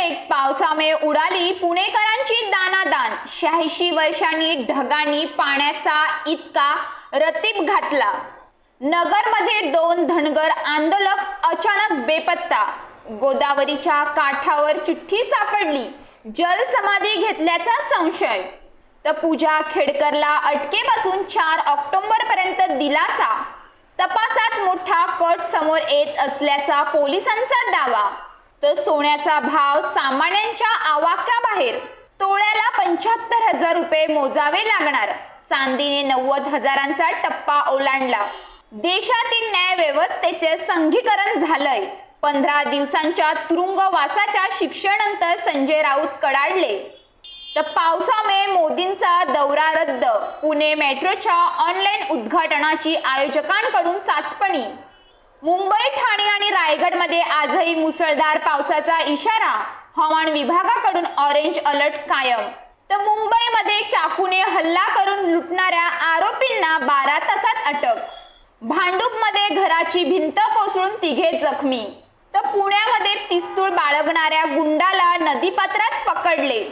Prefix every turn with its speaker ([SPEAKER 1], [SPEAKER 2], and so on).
[SPEAKER 1] एक पावसामुळे उडाली पुणेकरांची दानादान। 86 वर्षांनी ढगांनी पाण्याचा इतका रतीब घातला। नगरमध्ये 2 धनगर आंदोलक अचानक बेपत्ता। गोदावरीच्या काठावर चिठ्ठी सापडली, जलसमाधी घेतल्याचा संशय। तर पूजा खेडकरला अटकेपासून 4 ऑक्टोबर पर्यंत दिलासा। तपासात मोठा कट समोर येत असल्याचा पोलिसांचा दावा। तर सोन्याचा भाव सामान्यांच्या आवाक्याबाहेर, तोळ्याला 75,000 रुपये मोजावे लागणार। चांदीने 90,000चा टप्पा ओलांडला। देशातील न्यायव्यवस्थेचे संघीकरण झालंय। 15 दिवसांच्या तुरुंगवासाच्या शिक्षेनंतर संजय राऊत कडाडले। तर पावसामुळे मोदींचा दौरा रद्द। पुणे मेट्रोच्या ऑनलाईन उद्घाटनाची आयोजकांकडून चाचपणी। मुंबई, ठाणे आणि रायगडमध्ये आजही मुसळधार पावसाचा इशारा। हवामान विभागाकडून ऑरेंज अलर्ट कायम। तर मुंबईमध्ये चाकूने हल्ला करून लुटणाऱ्या आरोपींना 12 तासात अटक। भांडूपमध्ये घराची भिंत कोसळून 3 जखमी। तर पुण्यामध्ये पिस्तूल बाळगणाऱ्या गुंडाला नदीपात्रात पकडले।